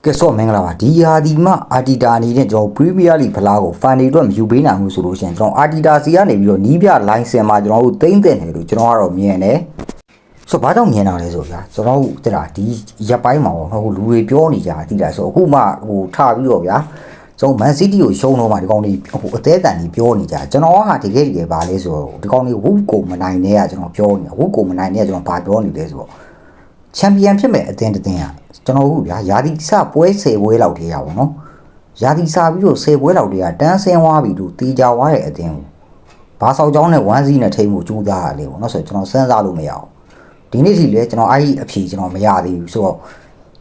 ကဲဆော့မင်္ဂလာပါဒီဟာဒီမှအာတီတာအနေနဲ့ကျွန်တော်ပရီးမီးယားလိဖလားကိုဖန်တွေအတွက်မယူပေးနိုင်ဘူးဆိုလို့ရှိရင်ကျွန်တော်အာတီတာစီကနေပြီးတော့နီးပြလိုင်းစင်မှာကျွန်တော်တို့သိမ့်တဲ့တယ်လို့ကျွန်တော်ကတော့မြင်တယ်ဆိုဘာကြောင့်မြင်တာလဲဆိုဗျာကျွန်တော်တို့တဲ့လားဒီရက်ပိုင်းမှာပေါ့ဟိုလူတွေပြောနေကြအတီတာဆိုအခုမှဟိုထပြီးတော့ဗျာကျွန်တော်မန်စီးတီးကိုရှုံးတော့မှဒီကောင်တွေဟိုအသေးတန်ကြီးပြောနေကြကျွန်တော်ဟာတကယ်တကယ်ပါလဲဆိုတော့ဒီကောင်တွေဝုကိုမနိုင်တဲ့ကကျွန်တော်ပြောနေတာဝုကိုမနိုင်တဲ့ကကျွန်တော်ဘာပြောနေလဲဆိုတော့ချန်ပီယံဖြစ်မဲ့အသင်းတစ်သင်းอ่ะကျွန်တော်တို့ဗျာယာတီစပွဲ10ပွဲလောက်တည်းရပါတော့ယာတီစာပြီးတော့10ပွဲလောက်တည်းကတန်းဆင်းသွားပြီလို့တေးကြသွားတဲ့အသင်းကိုဘာဆောက်ကြောင်းနဲ့1စီးနဲ့ထိမ့်မှုကြိုးစားရလေပေါ့နော်ဆိုတော့ကျွန်တော်စဉ်းစားလို့မရအောင်ဒီနေ့စီလဲကျွန်တော်အဲ့ဒီအဖြေကျွန်တော်မရသေးဘူးဆိုတော့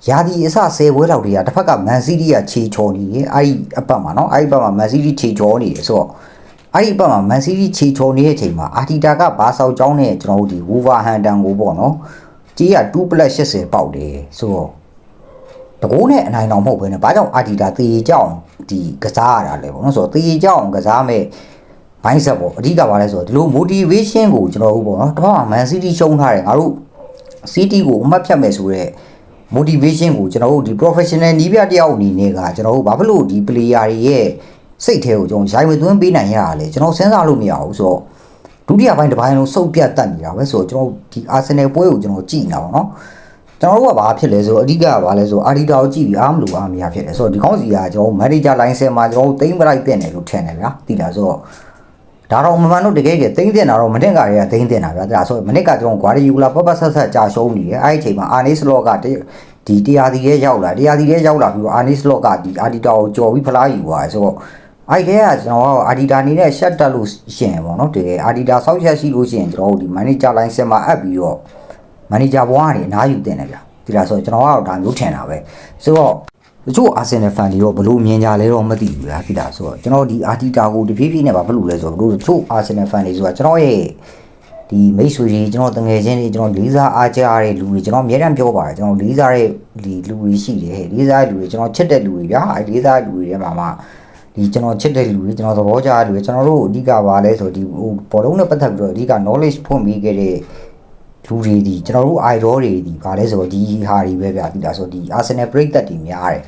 ယာတီအစ10ပွဲလောက်တည်းကတစ်ဖက်ကမန်စီးတီးကခြေချော်နေတယ်အဲ့ဒီအပတ်မှာနော်အဲ့ဒီဘက်မှာမန်စီးတီးခြေချော်နေတယ်ဆိုတော့အဲ့ဒီဘက်မှာမန်စီးတီးခြေချော်နေတဲ့အချိန်မှာအာတီတာကဘာဆောက်ကြောင်းနဲ့ကျွန်တော်တို့ဒီဝူဗာဟန်တန်ကိုပေါ့နော်ကြီးက2+80ပေါက်တယ်ဆိုတော့တကိုးနဲ့အနိုင်တော်မဟုတ်ဘဲနဲ့ဘာကြောင့်အာတီတာတေးကြောင်ဒီကစားရတာလဲပေါ့နော်ဆိုတော့တေးကြောင်ကစားမဲ့ဘိုင်းဆက်ပေါ့အဓိကဘာလဲဆိုတော့ဒီလို motivation ကိုကျွန်တော်တို့ပေါ့နော်တစ်ခါမှ Man City ရှုံးထားတယ်ငါတို့ City ကိုအမှတ်ဖြတ်မယ်ဆိုတော့ motivation ကိုကျွန်တော်တို့ဒီ professional နီးပြတယောက်အနေနဲ့ကကျွန်တော်တို့ဘာဖြစ်လို့ဒီ player တွေရဲ့စိတ်ထဲကိုကျွန်တော်ရိုက်မသွင်းပေးနိုင်ရတာလဲကျွန်တော်စဉ်းစားလို့မရဘူးဆိုတော့ဒုတိယပိုင်းတစ်ပိုင်းလုံးစုပ်ပြတ်တတ်နေတာပဲဆိုတော့ကျွန်တော်ဒီ Arsenal ပွဲကိုကျွန်တော်ကြည့်နေတာပေါ့နော်ကျွန်တော်တို့ကဘာဖြစ်လဲဆိုအဓိကကဘာလဲဆိုအာဒီတာကိုကြည့်ပြီးအားမလို့အားမရဖြစ်တယ်ဆိုတော့ဒီကောင်းစီကကျွန်တော်မန်နေဂျာလိုင်းဆင်မှာကျွန်တော်သိမ်းပလိုက်တဲ့တယ်လို့ထင်တယ်ဗျာသိလားဆိုတော့ဒါတော့မမှန်တော့တကယ်ကြီးသိမ်းတဲ့တာတော့မနစ်ကတွေကသိမ်းတဲ့တာဗျာဒါဆိုမနစ်ကကျွန်တော်ဂွာဒီယူလာပတ်ဆက်ဆက်ကြာရှုံးနေတယ်အဲ့ဒီအချိန်မှာအာနီစလော့ကဒီတရားစီရဲ့ရောက်လာတရားစီရဲ့ရောက်လာပြီးတော့အာနီစလော့ကဒီအာဒီတာကိုကြော်ပြီးဖလားယူသွားတယ်ဆိုတော့အဲ့ဒီကကျွန်တော်အာဒီတာအနေနဲ့ရှက်တက်လို့ရှင်ပေါ့နော်တကယ်အာဒီတာဆောက်ချက်ရှိလို့ရှိရင်ကျွန်တော်တို့ဒီမန်နေဂျာလိုင်းဆင်မှာအပ်ပြီးတော့မန်နေဂျာဘွားကနေအနားယူတင်တယ်ဗျာဒီလားဆိုကျွန်တော်ကတော့ဒါမျိုးထင်တာပဲဆိုတော့တချို့ Arsenal fan တွေတော့ဘလို့မြင်ကြလဲတော့မသိဘူးဗျာဒီလားဆိုတော့ကျွန်တော်ဒီအာတီတာကိုတဖြည်းဖြည်းနဲ့ဘာဖြစ်လို့လဲဆိုတော့တချို့ Arsenal fan တွေဆိုတာကျွန်တော်ရဲ့ဒီမိတ်ဆွေတွေကျွန်တော်တငယ်ချင်းတွေကျွန်တော်လေးစားအားကြရတဲ့လူတွေကျွန်တော်အများအားပြောပါတယ်ကျွန်တော်လေးစားတဲ့ဒီလူတွေရှိတယ်လေးစားတဲ့လူတွေကျွန်တော်ချစ်တဲ့လူတွေဗျာအဲလေးစားတဲ့လူတွေထဲမှာဒီကျွန်တော်ချစ်တဲ့လူတွေကျွန်တော်သဘောကျတဲ့လူတွေကျွန်တော်တို့အဓိကပါလဲဆိုဒီဘောလုံးနဲ့ပတ်သက်ပြီးတော့အဓိက knowledge ဖွင့်ပြီးခဲ့တဲ့လူတွေဒီကျွန်တော်တို့ idol တွေဒီဗာလဲဆိုတော့ဒီဟာတွေပဲဗျာဒီလားဆိုဒီ Arsenal ပရိသတ်တွေများတယ်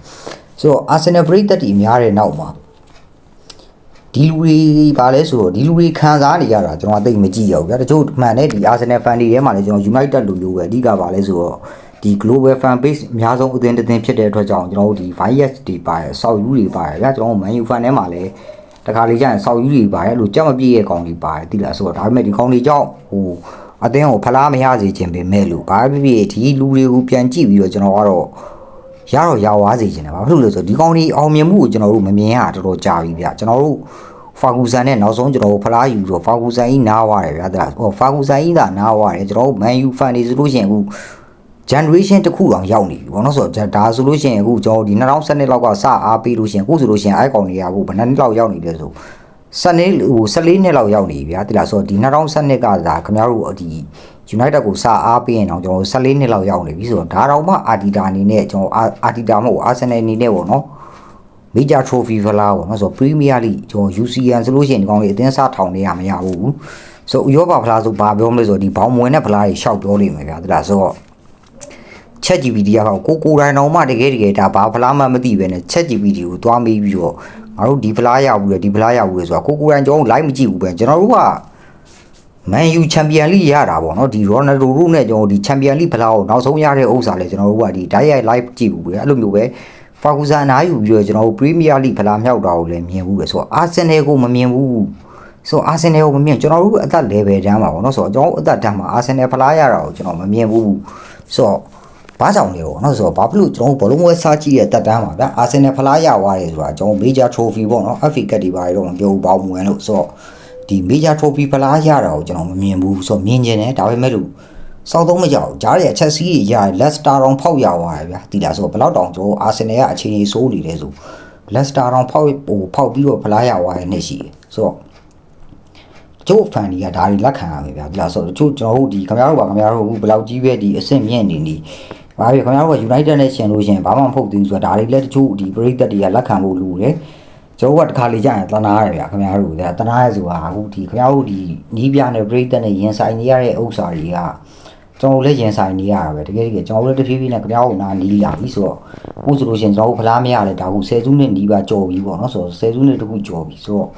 ဆိုတော့ Arsenal ပရိသတ်တွေများတဲ့နောက်မှာဒီလူတွေဗာလဲဆိုတော့ဒီလူတွေခံစားနေရတာကျွန်တော်သိမကြည့်ရဘူးဗျာတချို့မှန်တဲ့ဒီ Arsenal fan တွေထဲမှာလည်းကျွန်တော် United လူမျိုးပဲအဓိကဗာလဲဆိုတော့ဒီ global fan base အများဆုံးအသင်းတစ်သင်းဖြစ်တဲ့အတွက်ကြောင့်ကျွန်တော်တို့ဒီ bias တွေပါတယ်ဆောက်ယူတွေပါတယ်ဗျာကျွန်တော်တို့ Man U fan ထဲမှာလည်းတခါလေကျရင်ဆောက်ယူတွေပါတယ်လို့ကြက်မပြည့်ရဲ့ကောင်တွေပါတယ်ဒီလားဆိုတော့ဒါပေမဲ့ဒီကောင်တွေကြောင့်ဟိုအတင်းကိုဖလားမရစေခြင်းပဲမဲ့လို့ဘာဖြစ်ဖြစ်ဒီလူတွေကိုပြန်ကြည့်ပြီးတော့ကျွန်တော်ကတော့ရသွားစေခြင်းတယ်ဘာဖြစ်လို့လဲဆိုတော့ဒီကောင်ကြီးအောင်မြင်မှုကိုကျွန်တော်တို့မမြင်ရတော်တော်ကြာပြီဗျကျွန်တော်တို့ဖာဂူဆန်နဲ့နောက်ဆုံးကျွန်တော်တို့ဖလားယူတော့ဖာဂူဆန်ကြီးနားသွားတယ်ဗျာဒါဟိုဖာဂူဆန်ကြီးသာနားသွားတယ်ကျွန်တော်တို့ Man U fan တွေဆိုလို့ရှိရင်အခု generation တစ်ခုအောင်ရောက်နေပြီဘောနော်ဆိုတော့ဒါဆိုလို့ရှိရင်အခုကျွန်တော်ဒီ2012လောက်ကစအားပေးလို့ရှိရင်အခုဆိုလို့ရှိရင်အဲ့ကောင်တွေကအခုဘယ်နှစ်လောက်ရောက်နေလဲဆို14နှစ်လောက်ရောက်နေပြီဗျာတိလားဆိုတော့ဒီ2012ကသာခင်ဗျားတို့ဒီ United ကိုစအားပေးရင်တော့ကျွန်တော်14နှစ်လောက်ရောက်နေပြီဆိုတော့ဒါတော့မှအာတီတာအနေနဲ့ကျွန်တော်အာတီတာမဟုတ် Arsenal အနေနဲ့ပေါ့နော် Major Trophy ဖလားပေါ့နော်ဆိုတော့ Premier League ကျွန်တော် UCL ဆိုလို့ရှိရင်ဒီကောင်လေးအသင်းစားထောင်နေရမရဘူးဆိုတော့ဥရောပဖလားဆိုဘာပြောမလဲဆိုတော့ဒီဘောင်မဝင်တဲ့ဖလားတွေရှောက်ပြောလိမ့်မယ်ဗျာတိလားဆိုတော့ချက် GPT ကကိုတိုင်းတော်မှတကယ်ဒါဘာဖလားမှမသိပဲနဲ့ချက် GPT ကိုသွားမေးပြီးတော့ငါတို့ဒီဖလားရဘူးလေဒီဖလားရဘူးလေဆိုတာကိုတိုင်းကျွန်တော် live မကြည့်ဘူးပဲကျွန်တော်တို့က Man U Champion League ရတာပေါ့နော်ဒီ Ronaldo တို့နဲ့ကျွန်တော်ဒီ Champion League ဖလားကိုနောက်ဆုံးရတဲ့ဥစ္စာလေကျွန်တော်တို့ကဒီ direct live ကြည့်ဘူးပဲအဲ့လိုမျိုးပဲ Ferguson နားယူပြီးတော့ကျွန်တော်တို့ Premier League ဖလားမြောက်တာကိုလည်းမြင်ဘူးပဲဆိုတော့ Arsenal ကိုမမြင်ဘူးဆိုတော့ Arsenal ကိုမမြင်ကျွန်တော်တို့အသက် level တန်းမှာပေါ့နော်ဆိုတော့ကျွန်တော်တို့အသက်တန်းမှာ Arsenal ဖလားရတာကိုကျွန်တော်မမြင်ဘူးဆိုတော့ဘာကြောင့်လဲပေါ့နော်ဆိုတော့ဘာဖြစ်လို့ကျွန်တော်ဘောလုံးပွဲစားကြည့်တဲ့တက်တန်းမှာဗျာအာဆင်နယ်ဖလားရသွားတယ်ဆိုတာကျွန်တော် Major Trophy ပေါ့နော် FA Cup တွေပါတော့မပြောဘူးဘောင်းမဝင်လို့ဆိုတော့ဒီ Major Trophy ဖလားရတာကိုကျွန်တော်မမြင်ဘူးဆိုတော့မြင်ကျင်တယ်ဒါပေမဲ့လို့စောက်သုံးမကြောက်ကြားရဲ့ချက်စီးတွေရ Leicester တောင်ဖောက်ရသွားတယ်ဗျာဒီလားဆိုတော့ဘယ်လောက်တောင်ကျွန်တော်အာဆင်နယ်ကအခြေအနေဆိုးနေတယ်ဆို Leicester တောင်ဖောက်ပြီးတော့ဖလားရသွားတဲ့နေ့ရှိတယ်ဆိုတော့ကျိုး fan တွေကဒါတွေလက်ခံရမယ်ဗျာဒီလားဆိုတော့ကျိုးကျွန်တော်တို့ဒီခင်ဗျားတို့ဘယ်လောက်ကြီးပဲဒီအဆင့်မြင့်နေနေဘာဖြစ်ခင်ဗျားတို့က United နဲ့ရှင်လို့ရှင်ဘာမှမဟုတ်သေးဘူးဆိုတာဒါတွေလည်းတချို့ဒီပရိသတ်တွေကလက်ခံဖို့လိုတယ်ကျွန်တော်ကတခါလေကြာရင်တနာရတယ်ဗျာခင်ဗျားတို့ကတနာရဲဆိုတာအခုဒီခင်ဗျားတို့ဒီနီးပြနဲ့ပရိသတ်နဲ့ရင်ဆိုင်နေရတဲ့ဥစ္စာတွေက ကျွန်တော်လည်းရင်ဆိုင်နေရတာပဲတကယ်ကျွန်တော်လည်းတဖြည်းဖြည်းနဲ့ကြောက်နာနီးလာပြီဆိုတော့အခုဆိုလို့ရှိရင်ကျွန်တော်ဖလားမရတဲ့ဒါကူ10စုနှစ်နီးပါကြော်ပြီပေါ့နော်ဆိုတော့10စုနှစ်တခုကြော်ပြီဆိုတော့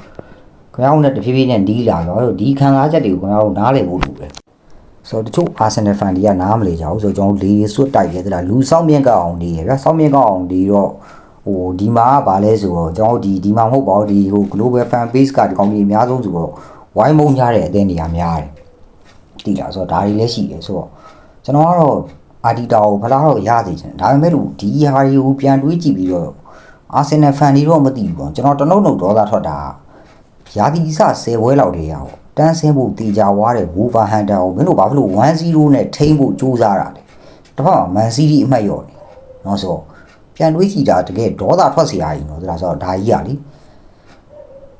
ကြောက်နဲ့တဖြည်းဖြည်းနဲ့နီးလာတော့ဒီခံစားချက်တွေကိုကျွန်တော်နားလည်ဖို့လိုတယ်ဆိုတော့တချို့ Arsenal fan တွေကနားမလည်ကြဘူးဆိုတော့ကျွန်တော်လေးစွတ်တိုက်ရဲသလားလူဆောင်မြင့်ကောက်အောင်နေရဗျဆောင်မြင့်ကောက်အောင်ဒီတော့ဟိုဒီမှာကဘာလဲဆိုတော့ကျွန်တော်ဒီမှာမဟုတ်ပါဘူးဒီဟို global fan base ကဒီကောင်ကြီးအများဆုံးဆိုတော့ဝိုင်းမုံများတဲ့အသင်းတွေကများတယ်တိလားဆိုတော့ဒါတွေလည်းရှိတယ်ဆိုတော့ကျွန်တော်ကတော့အာဒီတာကိုဖလားတော့ရသေးတယ်ဒါပေမဲ့လို့ဒီဟာတွေကိုပြန်တွေးကြည့်ပြီးတော့ Arsenal fan တွေတော့မသိဘူးပေါ့ကျွန်တော်တနုံဒေါသထွက်တာရာသီစ10ပွဲလောက်တည်းရအောင်တန်းဆင်းဖို့တေချာွားတဲ့ Wolverhampton ကိုမင်းတို့ဘာဖြစ်လို့ 1-0 နဲ့ထိန်းဖို့ကြိုးစားတာလဲတစ်ဖက်မှာ Man City အမှတ်ရော့တယ်နော်ဆိုတော့ပြန်တွေးကြည့်တာတကယ်ဒေါသထွက်စရာကြီးနော်ဒါဆိုတော့ဒါကြီးရလी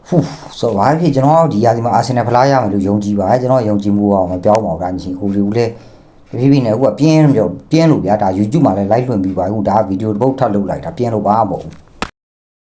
ဖူးဆိုတော့ဘာဖြစ်ကျွန်တော်ဒီရာသီမှာ Arsenal ဖလားရမယ်လို့ယုံကြည်ပါတယ်ကျွန်တော်ယုံကြည်မှုအောင်မပြောင်းပါဘူးဒါကြီးကိုလည်းဖြည်းဖြည်းနဲ့အခုကပြင်းလို့ဗျာဒါ YouTube မှာလည်း live လွှင့်ပြီးပါအခုဒါဗီဒီယိုတစ်ပုတ်ထပ်လုပ်လိုက်တာပြင်းလို့ဘာမှမဟုတ်ဘူး